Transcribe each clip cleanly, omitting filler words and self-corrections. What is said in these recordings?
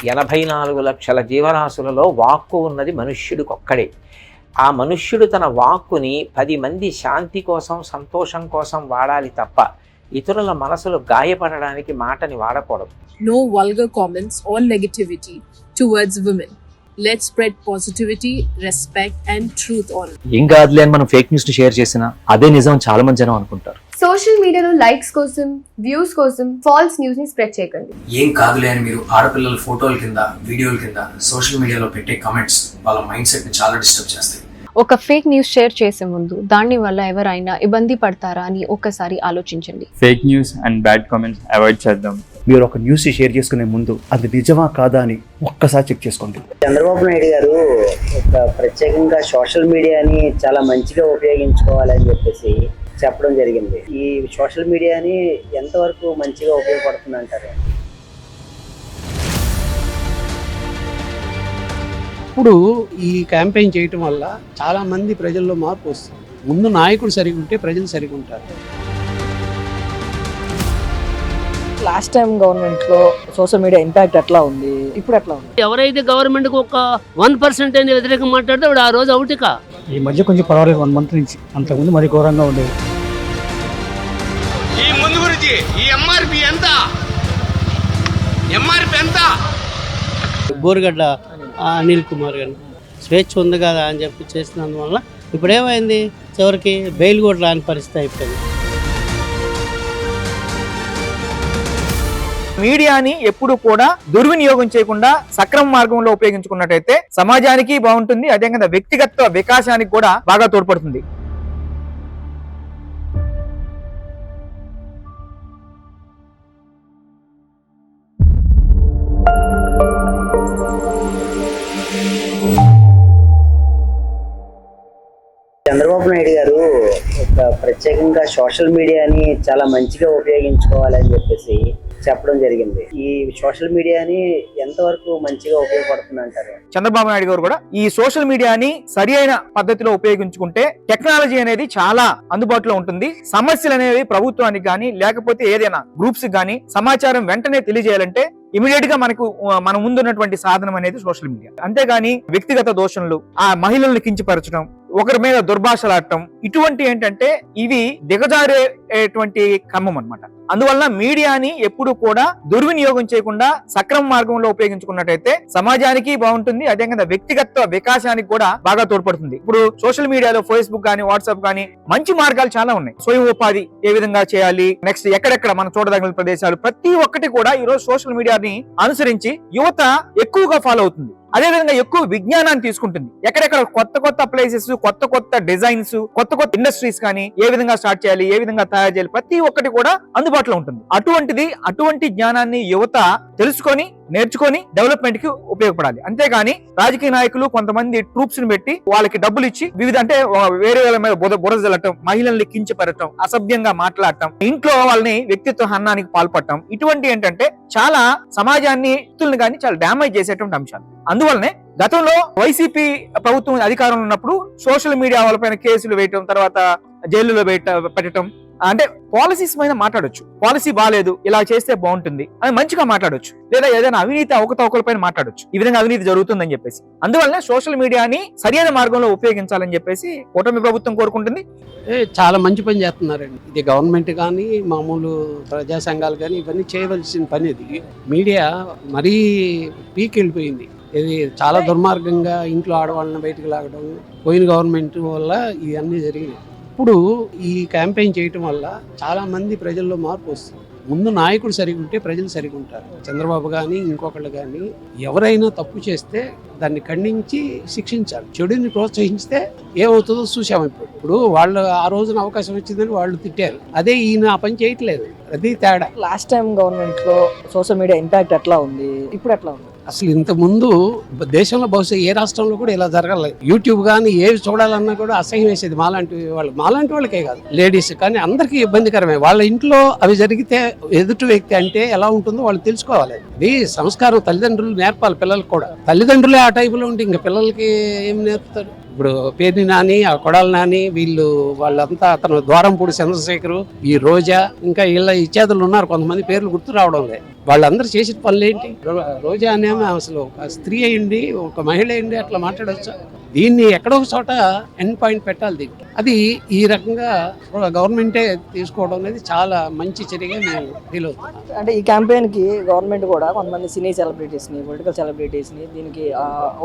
84 లక్షల జీవరాశులలో వాక్కు ఉన్నది మనుష్యుడికొక్కడే. ఆ మనుష్యుడు తన వాక్కుని 10 మంది శాంతి కోసం, సంతోషం కోసం వాడాలి తప్ప ఇతరుల మనసులు గాయపడడానికి మాటని వాడకూడదు. No vulgar comments or negativity towards women. Let's spread positivity, respect and truth on. ఏం కాదులే అని మనం ఫేక్ న్యూస్ ని షేర్ చేసినా అదే నిజం చాలా మంది జనం అనుకుంటారు. సోషల్ మీడియాలో లైక్స్ కోసం, వ్యూస్ కోసం ఫాల్స్ న్యూస్ ని స్ప్రెడ్ చేయకండి. ఏం కాదులే అని మీరు ఆడపిల్లల ఫోటోల కింద, వీడియోల కింద సోషల్ మీడియాలో పెట్టే కమెంట్స్ వాళ్ళ మైండ్ సెట్ ని చాలా డిస్టర్బ్ చేస్తాయి. ఒక ఫేక్ న్యూస్ షేర్ చేసే ముందు దాని వల్ల ఎవరైనా ఇబ్బంది పడతారా అని ఒక్కసారి ఆలోచించండి. Fake news and bad comments avoid చేద్దాం. మీరు ఒక న్యూస్ షేర్ చేసుకునే ముందు అది నిజమా కాదా అని ఒక్కసారి చెక్ చేసుకోండి. చంద్రబాబు నాయుడు గారు ఒక ప్రత్యేకంగా సోషల్ మీడియాని చాలా మంచిగా ఉపయోగించుకోవాలని చెప్పేసి చెప్పడం జరిగింది. ఈ సోషల్ మీడియాని ఎంతవరకు మంచిగా ఉపయోగపడుతుంది అంటారు? ఇప్పుడు ఈ క్యాంపెయిన్ చేయటం వల్ల చాలా మంది ప్రజల్లో మార్పు వస్తుంది. ముందు నాయకుడు సరిగా ఉంటే ప్రజలు సరిగా ఉంటారు. లాస్ట్ టైం గవర్నమెంట్ లో సోషల్ మీడియా ఇంపాక్ట్ ఎట్లా ఉంది, ఇప్పుడు ఎట్లా ఉంది? ఎవరైతే గవర్నమెంట్ కు ఒక 1% అనేది వ్యతిరేకంగా మాట్లాడితే వాడు ఆ రోజు అవుటికా. ఈ మధ్య కొంచెం పర్వాలేదు, 1 మంత్ నుంచి. అంతకుముందు మరి ఘోరంగా ఉండేది. ఈ ముందు గురించి ఈ ఎంఆర్పి ఎంత, ఎంఆర్పి ఎంత? బోరుగడ్డ అనిల్ కుమార్ గారు స్వేచ్ఛ ఉంది కదా అని చెప్పి చేసినందువల్ల ఇప్పుడు ఏమైంది, చివరికి బెయిల్ కూడా రాని పరిస్థితి అయిపోయింది. మీడియాని ఎప్పుడు కూడా దుర్వినియోగం చేయకుండా సక్రమ మార్గంలో ఉపయోగించుకున్నట్టయితే సమాజానికి బాగుంటుంది, అదేవిధంగా వ్యక్తిగత వికాసానికి కూడా బాగా తోడ్పడుతుంది. చంద్రబాబు నాయుడు గారు ఒక ప్రత్యేకంగా సోషల్ మీడియాని చాలా మంచిగా ఉపయోగించుకోవాలని చెప్పేసి చెప్పడం జరిగింది. ఈ సోషల్ మీడియాని ఎంతవరకు మంచిగా ఉపయోగపడుతుంది అంటారు? చంద్రబాబు నాయుడు గారు కూడా ఈ సోషల్ మీడియాని సరి అయిన పద్ధతిలో ఉపయోగించుకుంటే టెక్నాలజీ అనేది చాలా అందుబాటులో ఉంటుంది. సమస్యలు అనేవి ప్రభుత్వానికి కానీ లేకపోతే ఏదైనా గ్రూప్స్ కానీ సమాచారం వెంటనే తెలియజేయాలంటే ఇమీడియట్ గా మన ముందున్నటువంటి సాధనం అనేది సోషల్ మీడియా. అంతేగాని వ్యక్తిగత దోషణలు, ఆ మహిళల్ని కించపరచడం, ఒకరి మీద దుర్భాషలాడటం, ఇటువంటి ఏంటంటే ఇవి దిగజారేటువంటి క్రమం అన్నమాట. అందువల్ల మీడియాని ఎప్పుడు కూడా దుర్వినియోగం చేయకుండా సక్రమ మార్గంలో ఉపయోగించుకున్నట్టయితే సమాజానికి బాగుంటుంది, అదేవిధంగా వ్యక్తిగత వికాసానికి కూడా బాగా తోడ్పడుతుంది. ఇప్పుడు సోషల్ మీడియాలో ఫేస్బుక్ కానీ, వాట్సాప్ కానీ మంచి మార్గాలు చాలా ఉన్నాయి. స్వయం ఉపాధి ఏ విధంగా చేయాలి, నెక్స్ట్ ఎక్కడెక్కడ మనం చూడదగిన ప్రదేశాలు, ప్రతి ఒక్కటి కూడా ఈ రోజు సోషల్ మీడియాని అనుసరించి యువత ఎక్కువగా ఫాలో అవుతుంది. అదేవిధంగా ఎక్కువ విజ్ఞానాన్ని తీసుకుంటుంది. ఎక్కడెక్కడ కొత్త కొత్త ప్లేసెస్, కొత్త కొత్త డిజైన్స్, కొత్త కొత్త ఇండస్ట్రీస్ కానీ ఏ విధంగా స్టార్ట్ చేయాలి, ఏ విధంగా తయారు చేయాలి, ప్రతి ఒక్కటి కూడా అందుబాటులో ఉంటుంది. అటువంటి జ్ఞానాన్ని యువత తెలుసుకొని, నేర్చుకొని డెవలప్మెంట్ కి ఉపయోగపడాలి. అంతేగాని రాజకీయ నాయకులు కొంతమంది ట్రూప్స్ ని పెట్టి వాళ్ళకి డబ్బులు ఇచ్చి వివిధ అంటే వేరే వాళ్ళ మీద బురదలటం, మహిళల్ని కించపరచడం, అసభ్యంగా మాట్లాడటం, ఇంట్లో వాళ్ళని వ్యక్తిత్వ హననానికి పాల్పడటం, ఇటువంటి ఏంటంటే చాలా సమాజాన్ని కానీ చాలా డ్యామేజ్ చేసేటువంటి అంశాలు. అందువల్లనే గతంలో వైసీపీ ప్రభుత్వం అధికారంలో ఉన్నప్పుడు సోషల్ మీడియా వాళ్ళపైన కేసులు వేయటం, తర్వాత జైలులో పెట్టడం, అంటే పాలసీస్ పైన మాట్లాడొచ్చు. పాలసీ బాగాలేదు, ఇలా చేస్తే బాగుంటుంది అని మంచిగా మాట్లాడొచ్చు, లేదా ఏదైనా అవినీతి అవకతవకల పైన మాట్లాడొచ్చు, ఈ విధంగా అవినీతి జరుగుతుందని చెప్పేసి. అందువల్లనే సోషల్ మీడియాని సరైన మార్గంలో ఉపయోగించాలని చెప్పేసి కూటమి ప్రభుత్వం కోరుకుంటుంది. చాలా మంచి పని చేస్తున్నారండి. ఇది గవర్నమెంట్ కానీ, మామూలు ప్రజా సంఘాలు కానీ ఇవన్నీ చేయవలసిన పని. ఇది మీడియా మరీ పీక్ వెళ్ళిపోయింది. ఇది చాలా దుర్మార్గంగా ఇంట్లో ఆడవాళ్ళని బయటకు లాగడం, పోయిన గవర్నమెంట్ వల్ల ఇవన్నీ జరిగినాయి. ఇప్పుడు ఈ క్యాంపెయిన్ చేయటం వల్ల చాలా మంది ప్రజల్లో మార్పు వస్తుంది. ముందు నాయకుడు సరిగా ఉంటే ప్రజలు సరిగా ఉంటారు. చంద్రబాబు కానీ ఇంకొకళ్ళు కానీ ఎవరైనా తప్పు చేస్తే దాన్ని ఖండించి శిక్షించాలి. చెడుని ప్రోత్సహించితే ఏమవుతుందో చూసాము. ఇప్పుడు వాళ్ళు ఆ రోజున అవకాశం వచ్చిందని వాళ్ళు తిట్టారు, అదే ఈయన ఆ పని చేయట్లేదు. అది తేడా. లాస్ట్ టైం గవర్నమెంట్ లో సోషల్ మీడియా ఇంపాక్ట్ ఎట్లా ఉంది, ఇప్పుడు ఎట్లా ఉంది? అసలు ఇంత ముందు దేశంలో బహుశా ఏ రాష్ట్రంలో కూడా ఇలా జరగలేదు. యూట్యూబ్ కానీ ఏవి చూడాలన్నా కూడా అసహ్యం వేసేది మాలాంటి వాళ్ళకే కాదు, లేడీస్ కానీ అందరికీ ఇబ్బందికరమే. వాళ్ళ ఇంట్లో అవి జరిగితే ఎదుటి వ్యక్తి అంటే ఎలా ఉంటుందో వాళ్ళు తెలుసుకోవాలి. ఇది సంస్కారం తల్లిదండ్రులు నేర్పాలి పిల్లలకు కూడా. తల్లిదండ్రులే ఆ టైపులో ఉంటే ఇంకా పిల్లలకి ఏం నేర్పుతారు? ఇప్పుడు పేర్ని నాని, ఆ కొడాలి నాని, వాళ్ళంతా అతను ద్వారంపూడి చంద్రశేఖరు, ఈ రోజా, ఇంకా వీళ్ళ ఇచ్చేతలు ఉన్నారు కొంతమంది, పేర్లు గుర్తు రావడం లేదు. వాళ్ళందరూ చేసిన పనులు ఏంటి? రోజా అనేమో అసలు ఒక స్త్రీ అయ్యింది, ఒక మహిళ అయ్యింది, అట్లా మాట్లాడవచ్చు. దీన్ని ఎక్కడో ఒక చోట ఎండ్ పాయింట్ పెట్టాలి దీనికి. అది ఈ రకంగా గవర్నమెంటే తీసుకోవడం అనేది చాలా మంచి చర్యగా నేను ఫీల్ అవుతున్నాను. అంటే ఈ క్యాంపెయిన్ కి గవర్నమెంట్ కూడా కొంతమంది సినీ సెలబ్రిటీస్ ని, పొలిటికల్ సెలబ్రిటీస్ ని దీనికి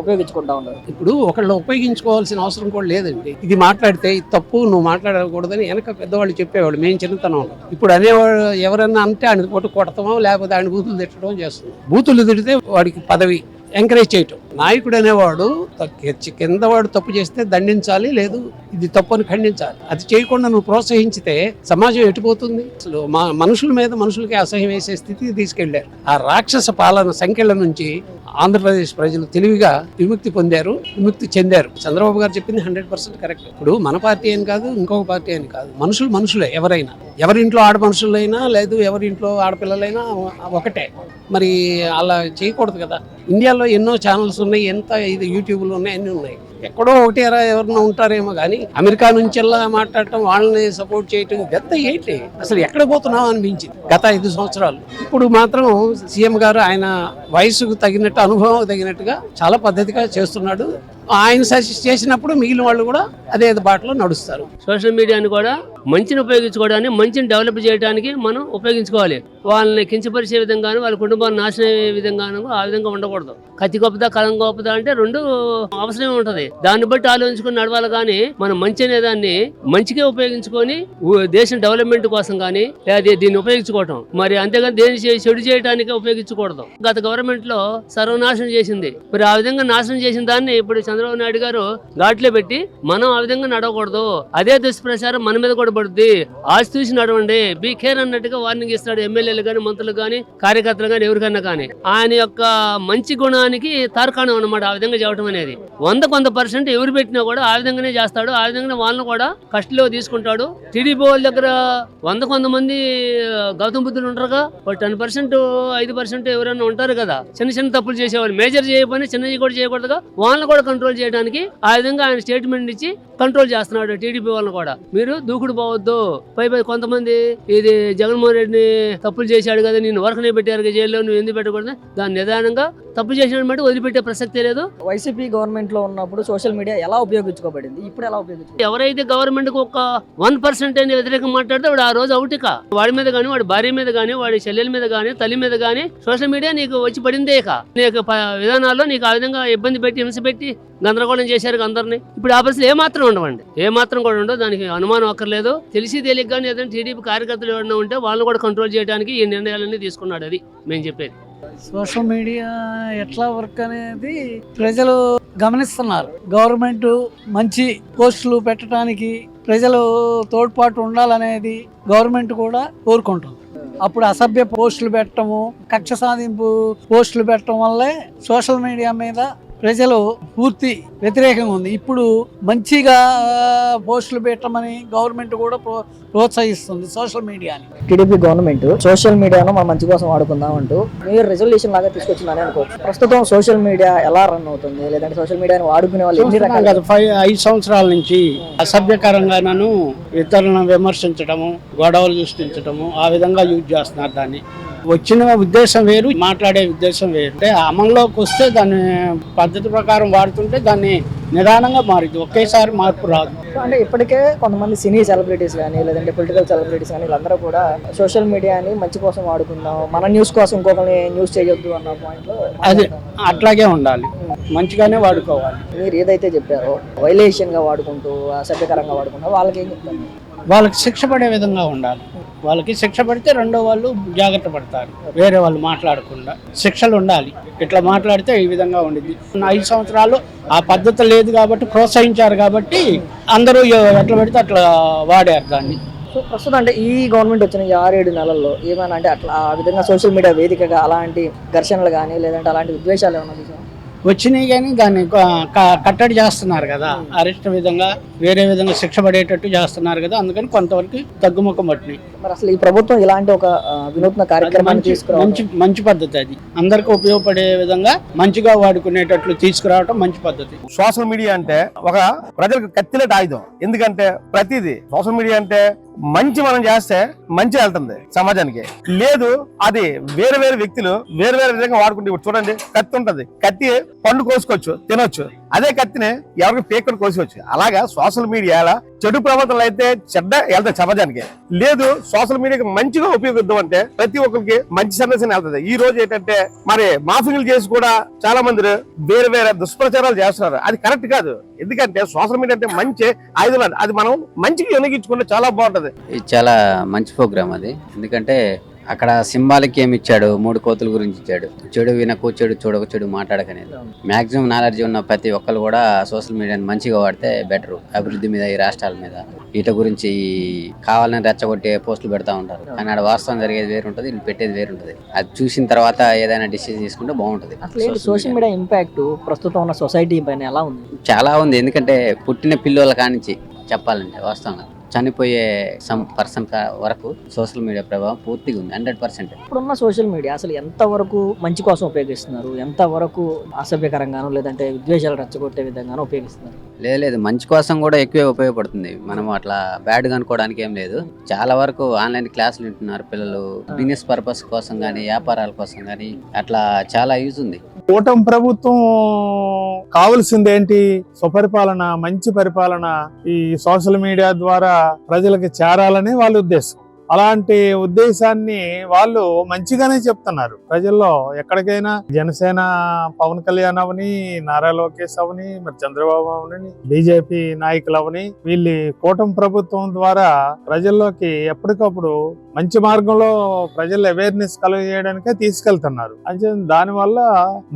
ఉపయోగించుకుంటా ఉన్నారు. ఇప్పుడు ఒకళ్ళు ఉపయోగించుకోవాల్సిన అవసరం కూడా లేదండి. ఇది మాట్లాడితే ఇది తప్పు, నువ్వు మాట్లాడకూడదని వెనక పెద్దవాళ్ళు చెప్పేవాళ్ళు మేము చిన్నతనం. ఇప్పుడు అనేవాడు ఎవరన్నా అంటే ఆయన పొట్టు కొడతామో లేకపోతే ఆయన బూతులు తిట్టడం చేస్తున్నాం. బూతులు తిడితే వాడికి పదవి ఎంకరేజ్ చేయటం. నాయకుడు అనేవాడు కింద వాడు తప్పు చేస్తే దండించాలి, లేదు ఇది తప్పు అని ఖండించాలి. అది చేయకుండా నువ్వు ప్రోత్సహించితే సమాజం ఎటుపోతుంది? అసలు మనుషుల మీద మనుషులకి అసహ్యం వేసే స్థితికి తీసుకెళ్లారు. ఆ రాక్షస పాలన సంఖ్యల నుంచి ఆంధ్రప్రదేశ్ ప్రజలు తెలివిగా విముక్తి చెందారు. చంద్రబాబు గారు చెప్పింది 100% కరెక్ట్. ఇప్పుడు మన పార్టీ అని కాదు, ఇంకొక పార్టీ అని కాదు, మనుషులే ఎవరైనా, ఎవరింట్లో ఆడ మనుషులైనా లేదు ఎవరింట్లో ఆడపిల్లలైనా ఒకటే. మరి అలా చేయకూడదు కదా. ఇండియాలో ఎన్నో ఛానల్స్ ఉన్నాయి, ఎంత ఇది యూట్యూబ్లు ఉన్నాయి, అన్నీ ఉన్నాయి. ఎక్కడో ఒకటి ఎవరన్నా ఉంటారేమో కానీ అమెరికా నుంచి మాట్లాడటం, వాళ్ళని సపోర్ట్ చేయటం, ఇదంతా ఏంటి? అసలు ఎక్కడ పోతున్నావు అనిపించింది గత 5 సంవత్సరాలు. ఇప్పుడు మాత్రం సీఎం గారు ఆయన వయసుకు తగినట్టు, అనుభవం తగినట్టుగా చాలా పద్ధతిగా చేస్తున్నాడు. ఆయన సజెస్ట్ చేసినప్పుడు మిగిలిన వాళ్ళు కూడా అదే బాటలో నడుస్తారు. సోషల్ మీడియాని కూడా మంచిని ఉపయోగించుకోవడానికి, మంచిని డెవలప్ చేయడానికి మనం ఉపయోగించుకోవాలి. వాళ్ళని కించపరిచే విధంగాను, వాళ్ళ కుటుంబాన్ని నాశనం అయ్యే విధంగాను ఆ విధంగా ఉండకూడదు. కత్తి గొప్పదా కలం గొప్పదా అంటే రెండు అవసరమే ఉంటది. దాన్ని బట్టి ఆలోచించుకుని నడవాలి. కానీ మనం మంచి అనే దాన్ని మంచిగా ఉపయోగించుకొని దేశం డెవలప్మెంట్ కోసం కానీ లేదా దీన్ని ఉపయోగించుకోవటం, మరి అంతేగాని దేని చెడు చేయడానికి ఉపయోగించకూడదు. గత గవర్నమెంట్ లో సర్వనాశనం చేసింది. మరి ఆ విధంగా నాశనం చేసిన దాన్ని ఇప్పుడు చంద్రబాబు నాయుడు గారు ఘాట్లో పెట్టి మనం ఆ విధంగా నడవకూడదు, అదే దుష్ప్రచారం మన మీద కూడా పడుతుంది, ఆశ చూసి నడవండి, బీ కేర్ అన్నట్టుగా వార్నింగ్ ఇస్తాడు ఎమ్మెల్యేలు కానీ, మంత్రులు కానీ, కార్యకర్తలు కానీ, ఎవరికన్నా కానీ. ఆయన యొక్క మంచి గుణానికి తార్కాణం అన్నమాట ఆ విధంగా చేయడం అనేది. 100% ఎవరు పెట్టినా కూడా ఆ విధంగానే చేస్తాడు. ఆ విధంగానే వాళ్ళని కూడా కష్టంలో తీసుకుంటాడు. టీడీపీ వాళ్ళ దగ్గర 100 మంది గౌతమ్ బుద్ధులు ఉంటారుగా, 10% 5% ఎవరైనా ఉంటారు కదా చిన్న తప్పులు చేసేవాళ్ళు. మేజర్ చేయకపోయినా చిన్నవి కూడా చేయకూడదుగా, వాళ్ళని కూడా కంట్రోల్ చేయడానికి ఆ విధంగా ఆయన స్టేట్మెంట్ ఇచ్చి కంట్రోల్ చేస్తున్నాడు టీడీపీ వాళ్ళని కూడా. మీరు దూకుడు పోవద్దు. పై కొంతమంది ఇది జగన్మోహన్ రెడ్డిని తప్పులు చేశాడు కదా, నేను వరకనే పెట్టారు జైల్లో, నువ్వు ఎందుకు పెట్టకూడదు, దాన్ని నిదానంగా తప్పు చేసిన బట్టి వదిలిపెట్టే ప్రసక్తే లేదు. వైసీపీ గవర్నమెంట్ లో ఉన్నప్పుడు సోషల్ మీడియా ఎలా ఉపయోగించుకోబడింది, ఇప్పుడు ఎలా ఉపయోగించుకో? ఎవరైతే గవర్నమెంట్ కు ఒక 1% అయిన వ్యతిరేకంగా మాట్లాడితే వాడు ఆ రోజు అవుటిక. వాడి మీద కానీ, వాడి భార్య మీద కానీ, వాడి చెల్లెల మీద కానీ, తల్లి మీద కానీ సోషల్ మీడియా నీకు వచ్చి పడిందే. నీకు విధానాల్లో నీకు ఆ విధంగా ఇబ్బంది పెట్టి, హింస పెట్టి, గందరగోళం చేశారు అందరినీ. ఇప్పుడు ఆ పరిస్థితులు ఏమాత్రం ఉండవండి, ఏమాత్రం కూడా ఉండవు. దానికి అనుమానం అక్కర్లేదు. తెలిసి తెలియక కానీ ఏదైనా టీడీపీ కార్యకర్తలు ఎవరైనా ఉంటే వాళ్ళని కూడా కంట్రోల్ చేయడానికి ఈ నిర్ణయాలన్నీ తీసుకున్నాడు. అది మేము చెప్పేది. సోషల్ మీడియా ఎట్లా వర్క్ అనేది ప్రజలు గమనిస్తున్నారు. గవర్నమెంట్ మంచి పోస్టులు పెట్టడానికి ప్రజలు తోడ్పాటు ఉండాలనేది గవర్నమెంట్ కూడా కోరుకుంటుంది. అప్పుడు అసభ్య పోస్టులు పెట్టడము, కక్ష సాధింపు పోస్టులు పెట్టడం వల్లే సోషల్ మీడియా మీద ప్రజలు పూర్తి వ్యతిరేకంగా ఉంది. ఇప్పుడు మంచిగా పోస్టులు పెట్టమని గవర్నమెంట్ కూడా ప్రోత్సహిస్తుంది సోషల్ మీడియాని. టీడీపీ గవర్నమెంట్ సోషల్ మీడియాను మనం మంచి కోసం వాడుకుందాం అంటూ మీరు రెజల్యూషన్ లాగా తీసుకొచ్చిందని అనుకోవచ్చు. ప్రస్తుతం సోషల్ మీడియా ఎలా రన్ అవుతుంది, లేదంటే సోషల్ మీడియాని వాడుకునే వాళ్ళు ఎన్ని రకాల 5 సంవత్సరాల నుంచి అసభ్యకరంగాను ఇతరులను విమర్శించడము, గొడవలు సృష్టించడము, ఆ విధంగా యూజ్ చేస్తున్నారు. దాన్ని వచ్చిన ఉద్దేశం వేరు, మాట్లాడే ఉద్దేశం వేరు. అంటే అమల్లోకి వస్తే దాన్ని పద్ధతి ప్రకారం వాడుతుంటే దాన్ని నిదానంగా మారింది, ఒకేసారి మార్పు రాదు. అంటే ఇప్పటికే కొంతమంది సినీ సెలబ్రిటీస్ కానీ, లేదంటే పొలిటికల్ సెలబ్రిటీస్ కానీ, వీళ్ళందరూ కూడా సోషల్ మీడియాని మంచి కోసం వాడుకుందాం, మన న్యూస్ కోసం ఇంకొకరిని న్యూస్ చేయొద్దు అన్న పాయింట్ లో అది అట్లాగే ఉండాలి, మంచిగానే వాడుకోవాలి. మీరు ఏదైతే చెప్పారో వైలేషన్ గా వాడుకుంటూ, అసభ్యకరంగా వాడుకుంటూ వాళ్ళకి ఏం చెప్తారు? వాళ్ళకి శిక్ష పడే విధంగా ఉండాలి. వాళ్ళకి శిక్ష పడితే రెండో వాళ్ళు జాగ్రత్త పడతారు, వేరే వాళ్ళు మాట్లాడకుండా శిక్షలు ఉండాలి. ఇట్లా మాట్లాడితే ఈ విధంగా ఉండిద్ది. 5 సంవత్సరాలు ఆ పద్ధతి లేదు కాబట్టి, ప్రోత్సహించారు కాబట్టి అందరూ ఎట్లా పెడితే అట్లా వాడారు దాన్ని. సో ప్రస్తుతం అంటే ఈ గవర్నమెంట్ వచ్చిన 6-7 నెలల్లో ఏమైనా అంటే అట్లా ఆ విధంగా సోషల్ మీడియా వేదికగా అలాంటి ఘర్షణలు కానీ, లేదంటే అలాంటి విద్వేషాలు ఏమైనా వచ్చినాయి కానీ దాన్ని కట్టడి చేస్తున్నారు కదా, అరెస్ట్ విధంగా వేరే విధంగా శిక్ష పడేటట్టు చేస్తున్నారు కదా, అందుకని కొంతవరకు తగ్గుముఖం పట్టినాయి. మరి అసలు ఈ ప్రభుత్వం ఇలాంటి ఒక వినూత్న కార్యక్రమాన్ని తీసుకురావడం మంచి పద్ధతి. అది అందరికీ ఉపయోగపడే విధంగా మంచిగా వాడుకునేటట్లు తీసుకురావడం మంచి పద్ధతి. సోషల్ మీడియా అంటే ఒక ప్రజలకు కత్తిలేట ఆయుధం. ఎందుకంటే ప్రతిదీ సోషల్ మీడియా అంటే మంచి మనం చేస్తే మంచి వెళ్తుంది సమాజానికి. లేదు అది వేరే వేరే వ్యక్తులు వేరే వేరే విధంగా వాడుకుంటే, ఇప్పుడు చూడండి కత్తి ఉంటది, కత్తి పండు కోసుకోవచ్చు తినొచ్చు, అదే కత్తిని ఎవరికి పేకడు కోసుకోవచ్చు. అలాగా సోషల్ మీడియా చెడు ప్రవర్తనలు అయితే చెడ్డ వెళ్తాయి సమాజానికి. లేదు సోషల్ మీడియాకి మంచిగా ఉపయోగిద్దాం అంటే ప్రతి ఒక్కరికి మంచి సందేశం వెళ్తుంది. ఈ రోజు ఏంటంటే మరి మాఫింగ్లు చేసి కూడా చాలా మంది వేరే వేరే దుష్ప్రచారాలు చేస్తున్నారు. అది కరెక్ట్ కాదు. ఎందుకంటే సోషల్ మీడియా అంటే మంచి ఆయుధం, అది మనం మంచిగా వినియోగించుకుంటే చాలా బాగుంటది. ఇది చాలా మంచి ప్రోగ్రామ్ అది. ఎందుకంటే అక్కడ సింబాలిక్ ఏమి ఇచ్చాడు, 3 కోతుల గురించి ఇచ్చాడు. చెడు వినకు, చెడు చూడకు, చెడు మాట్లాడకనేది. మాక్సిమం నాలెడ్జ్ ఉన్న ప్రతి ఒక్కరు కూడా సోషల్ మీడియాని మంచిగా వాడితే బెటర్. అభివృద్ధి మీద, ఈ రాష్ట్రాల మీద వీటి గురించి కావాలని రెచ్చగొట్టే పోస్టులు పెడతా ఉంటారు. కానీ ఆడ వాస్తవం జరిగేది వేరు ఉంటుంది, వీళ్ళు పెట్టేది వేరు ఉంటుంది. అది చూసిన తర్వాత ఏదైనా డిసిజన్ తీసుకుంటే బాగుంటుంది. సోషల్ మీడియా ఇంపాక్ట్ ప్రస్తుతం ఉన్న సొసైటీ పైన ఎలా ఉంది? చాలా ఉంది. ఎందుకంటే పుట్టిన పిల్లల కానించి చెప్పాలంటే వాస్తవంగా చనిపోయే పర్సన్ వరకు సోషల్ మీడియా ప్రభావం పూర్తిగా ఉంది, 100%. ఇప్పుడున్న సోషల్ మీడియా అసలు ఎంతవరకు మంచి కోసం ఉపయోగిస్తున్నారు, ఎంతవరకు అసభ్యకరంగానో లేదంటే విద్వేషాలు రెచ్చగొట్టే విధంగానో ఉపయోగిస్తున్నారు? లేదు మంచి కోసం కూడా ఎక్కువే ఉపయోగపడుతుంది. మనం అట్లా బ్యాడ్గా అనుకోవడానికి ఏం లేదు. చాలా వరకు ఆన్లైన్ క్లాసులు వింటున్నారు పిల్లలు, బిజినెస్ పర్పస్ కోసం కానీ వ్యాపారాల కోసం కానీ అట్లా చాలా యూజ్ ఉంది. కూటమి ప్రభుత్వం కావాల్సింది ఏంటి? సుపరిపాలన, మంచి పరిపాలన ఈ సోషల్ మీడియా ద్వారా ప్రజలకు చేరాలని వాళ్ళ ఉద్దేశం. అలాంటి ఉద్దేశాన్ని వాళ్ళు మంచిగానే చెప్తున్నారు ప్రజల్లో. ఎక్కడికైనా జనసేన పవన్ కళ్యాణ్ అవని, నారా లోకేష్ అవని, మరి చంద్రబాబు అవని, బీజేపీ నాయకులు అవని, వీళ్ళు కూటమి ప్రభుత్వం ద్వారా ప్రజల్లోకి ఎప్పటికప్పుడు మంచి మార్గంలో ప్రజలు అవేర్నెస్ కలుగజేయడానికే తీసుకెళ్తున్నారు. అయితే దానివల్ల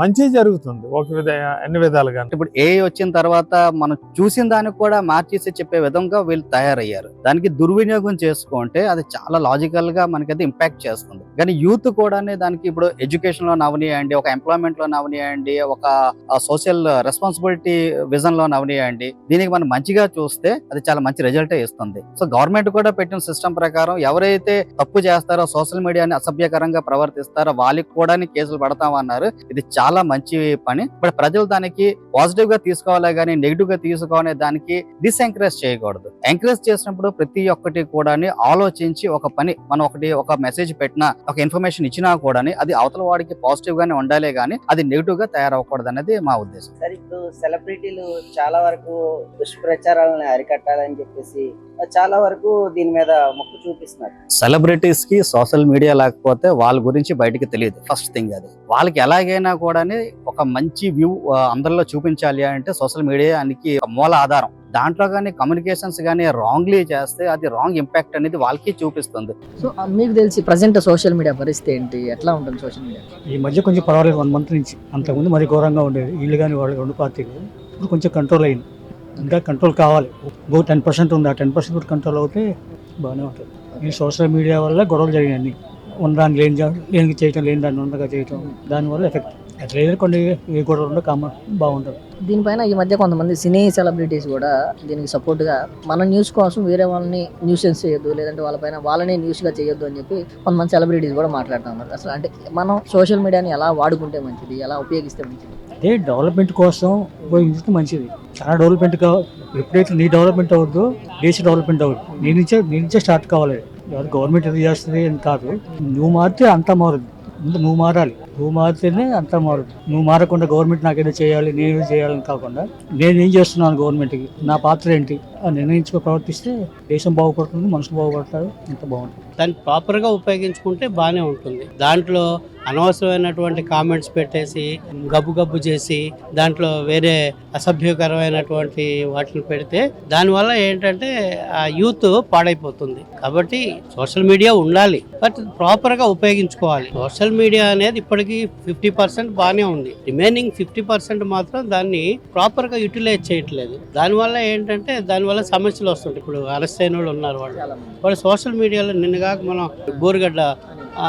మంచి జరుగుతుంది అన్ని విధాలుగా. ఇప్పుడు ఏ వచ్చిన తర్వాత మనం చూసిన దానికి కూడా మార్చేసి చెప్పే విధంగా వీళ్ళు తయారయ్యారు. దానికి దుర్వినియోగం చేసుకుంటే అది చాలా లాజికల్ గా మనకైతే ఇంపాక్ట్ చేస్తుంది. కానీ యూత్ కూడా దానికి ఇప్పుడు ఎడ్యుకేషన్ లో నవనియండి, ఒక ఎంప్లాయ్మెంట్ లో నవనియండి, ఒక సోషల్ రెస్పాన్సిబిలిటీ విజన్ లో నవనియండి, దీనికి మనం మంచిగా చూస్తే అది చాలా మంచి రిజల్ట్ ఇస్తుంది. సో గవర్నమెంట్ కూడా పెట్టిన సిస్టమ్ ప్రకారం ఎవరైతే తప్పు చేస్తారో, సోషల్ మీడియాని అసభ్యకరంగా ప్రవర్తిస్తారో వాళ్ళకి కూడా కేసులు పడతామన్నారు. ఇది చాలా మంచి పని. బట్ ప్రజలు దానికి పాజిటివ్ గా తీసుకోవాలి కానీ నెగిటివ్ గా తీసుకోవాలి, దానికి డిస్ఎంకరేజ్ చేయకూడదు. ఎంకరేజ్ చేసినప్పుడు ప్రతి ఒక్కటి కూడా ఆలోచించి ఒక పని మనం ఒక మెసేజ్ పెట్టినా, ఒక ఇన్ఫర్మేషన్ ఇచ్చినా కూడా అది అవతల వాడికి పాజిటివ్ గానే ఉండాలి కానీ అది నెగిటివ్ గా తయారవ్వకూడదు అనేది మా ఉద్దేశం. సరే, ఇప్పుడు సెలబ్రిటీలు చాలా వరకు దుష్ప్రచారాలను అరికట్టాలని చెప్పేసి చాలా వరకు దీని మీద మొక్కు చూపిస్తున్నారు. సెలబ్రిటీస్ కి సోషల్ మీడియా లేకపోతే వాళ్ళ గురించి బయటకి తెలియదు. ఫస్ట్ థింగ్ అది. వాళ్ళకి ఎలాగైనా కూడా ఒక మంచి వ్యూ అందరిలో చూపించాలి అంటే సోషల్ మీడియానికి మూల ఆధారం. దాంట్లో కానీ కమ్యూనికేషన్స్ కానీ రాంగ్లీ చేస్తే అది రాంగ్ ఇంపాక్ట్ అనేది వాళ్ళకి చూపిస్తుంది. సో మీకు తెలిసి ప్రజెంట్ సోషల్ మీడియా పరిస్థితి ఏంటి, ఎట్లా ఉంటుంది సోషల్ మీడియా? ఈ మధ్య కొంచెం పర్వాలేదు, 1 month నుంచి. అంతకుముందు మరి ఘోరంగా ఉండేది. వీళ్ళు కానీ వాళ్ళు 2 పార్టీలు ఇప్పుడు కొంచెం కంట్రోల్ అయింది. ఇంకా కంట్రోల్ కావాలి. 10% ఉంది, ఆ 10% కూడా కంట్రోల్ అవుతే బాగానే ఉంటుంది. ఈ సోషల్ మీడియా వల్ల గొడవలు జరిగాయి. ఉన్నదాన్ని లేని చేయటం, లేని దాన్ని ఉన్నగా చేయటం, దానివల్ల ఎఫెక్ట్. అట్లా కొన్ని ఏ గొడవలు ఉండో బాగుంటుంది. దీనిపైన ఈ మధ్య కొంతమంది సినీ సెలబ్రిటీస్ కూడా దీనికి సపోర్ట్గా మన న్యూస్ కోసం వేరే వాళ్ళని న్యూసెన్స్ చేయొద్దు, లేదంటే వాళ్ళనే న్యూస్గా చేయొద్దు అని చెప్పి కొంతమంది సెలబ్రిటీస్ కూడా మాట్లాడుతూ ఉన్నారు. అసలు అంటే మనం సోషల్ మీడియాని ఎలా వాడుకుంటే మంచిది, ఎలా ఉపయోగిస్తే మంచిది? అదే డెవలప్మెంట్ కోసం ఉపయోగించితే మంచిది. చాలా డెవలప్మెంట్ ఎప్పుడైతే నీ డెవలప్మెంట్ అవుద్దో దేశ డెవలప్మెంట్ అవుతుంది. నీ నుంచే స్టార్ట్ కావాలి. గవర్నమెంట్ ఏది చేస్తుంది అని కాదు, నువ్వు మారితే అంతా మారుద్ది. నువ్వు మారాలి, నువ్వు మారితేనే అంతా మారుతుంది. నువ్వు మారకుండా గవర్నమెంట్ నాకేదో చేయాలి, నేను చేయాలని కాకుండా నేనేం చేస్తున్నాను గవర్నమెంట్కి, నా పాత్ర ఏంటి అని నిర్ణయించుకో ప్రవర్తిస్తే దేశం బాగుపడుతుంది, మనుషులు బాగుపడతారు, ఇంత బాగుంటుంది. దాన్ని ప్రాపర్గా ఉపయోగించుకుంటే బాగానే ఉంటుంది. దాంట్లో అనవసరమైనటువంటి కామెంట్స్ పెట్టేసి గబ్బు చేసి దాంట్లో వేరే అసభ్యకరమైనటువంటి వాటిని పెడితే దానివల్ల ఏంటంటే ఆ యూత్ పాడైపోతుంది. కాబట్టి సోషల్ మీడియా ఉండాలి, బట్ ప్రాపర్గా ఉపయోగించుకోవాలి. సోషల్ మీడియా అనేది ఇప్పటికీ 50% బాగానే ఉంది. రిమైనింగ్ 50% మాత్రం దాన్ని ప్రాపర్గా యూటిలైజ్ చేయట్లేదు. దానివల్ల ఏంటంటే దానివల్ల సమస్యలు వస్తుంటాయి. ఇప్పుడు అరెస్ట్ అయిన వాళ్ళు ఉన్నారు, వాళ్ళు సోషల్ మీడియాలో నిన్నగాక మనం బోరుగడ్డ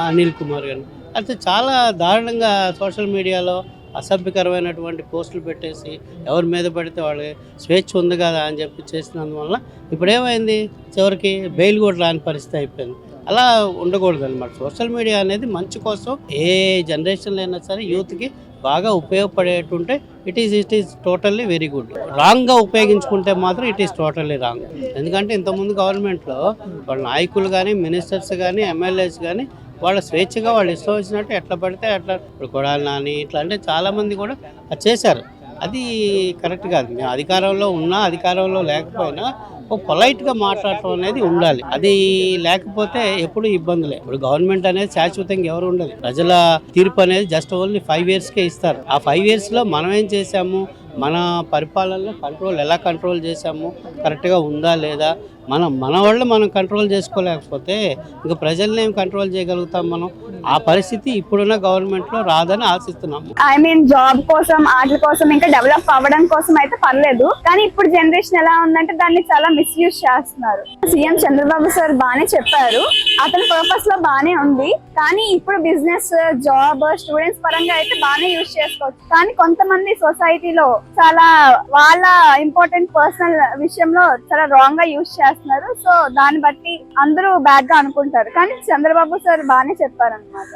అనిల్ కుమార్ గారు అయితే చాలా దారుణంగా సోషల్ మీడియాలో అసభ్యకరమైనటువంటి పోస్టులు పెట్టేసి ఎవరి మీద పడితే వాళ్ళ స్వేచ్ఛ ఉంది కదా అని చెప్పి చేసినందువల్ల ఇప్పుడు ఏమైంది, చివరికి బెయిల్ కూడా రాని పరిస్థితి అయిపోయింది. అలా ఉండకూడదు అనమాట. సోషల్ మీడియా అనేది మంచి కోసం ఏ జనరేషన్లో అయినా సరే యూత్కి బాగా ఉపయోగపడేటుంటే it is totally very good. రాంగ్గా ఉపయోగించుకుంటే మాత్రం ఇట్ ఈస్ టోటల్లీ రాంగ్. ఎందుకంటే ఇంతకుముందు గవర్నమెంట్లో వాళ్ళ నాయకులు కానీ, మినిస్టర్స్ కానీ, ఎమ్మెల్యేస్ కానీ వాళ్ళ స్వేచ్ఛగా వాళ్ళు ఇష్టం వచ్చినట్టు ఎట్లా పడితే అట్లా, ఇప్పుడు కొడాలి నాని ఇట్లా అంటే చాలామంది కూడా అది చేశారు. అది కరెక్ట్ కాదు. మేము అధికారంలో ఉన్నా అధికారంలో లేకపోయినా పొలైట్గా మాట్లాడటం అనేది ఉండాలి. అది లేకపోతే ఎప్పుడు ఇబ్బందులే. ఇప్పుడు గవర్నమెంట్ అనేది శాశ్వతంగా ఎవరు ఉండదు. ప్రజల తీర్పు అనేది జస్ట్ ఓన్లీ 5 yearsకే ఇస్తారు. ఆ 5 yearsలో మనం ఏం చేశాము, మన పరిపాలనలో ఎలా కంట్రోల్ చేశాము, కరెక్ట్గా ఉందా లేదా, మన వాళ్ళు మనం కంట్రోల్ చేసుకోలేకపోతే ఇంకా ప్రజల్ని ఏం కంట్రోల్ చేయగలుగుతాం మనం? ఆ పరిస్థితి ఇప్పుడున్న గవర్నమెంట్లో రాదని ఆశిస్తున్నాం. ఐ మీన్ జాబ్ కోసం, వాటి కోసం, ఇంకా డెవలప్ అవ్వడం కోసం అయితే పర్లేదు. కానీ ఇప్పుడు జనరేషన్ ఎలా ఉందంటే దాన్ని చాలా మిస్యూజ్ చేస్తున్నారు. సీఎం చంద్రబాబు సార్ బాగానే చెప్పారు, అతని పర్పస్ లో బాగానే ఉంది. కానీ ఇప్పుడు బిజినెస్, జాబ్, స్టూడెంట్స్ పరంగా అయితే బాగానే యూజ్ చేసుకోవచ్చు. కానీ కొంతమంది సొసైటీలో చాలా వాళ్ళ ఇంపార్టెంట్ పర్సనల్ విషయంలో చాలా రాంగ్ గా యూజ్ చేస్తున్నారు. సో దాన్ని బట్టి అందరూ బ్యాడ్ గా అనుకుంటారు. కానీ చంద్రబాబు సార్ బాగానే చెప్పారు అన్నమాట.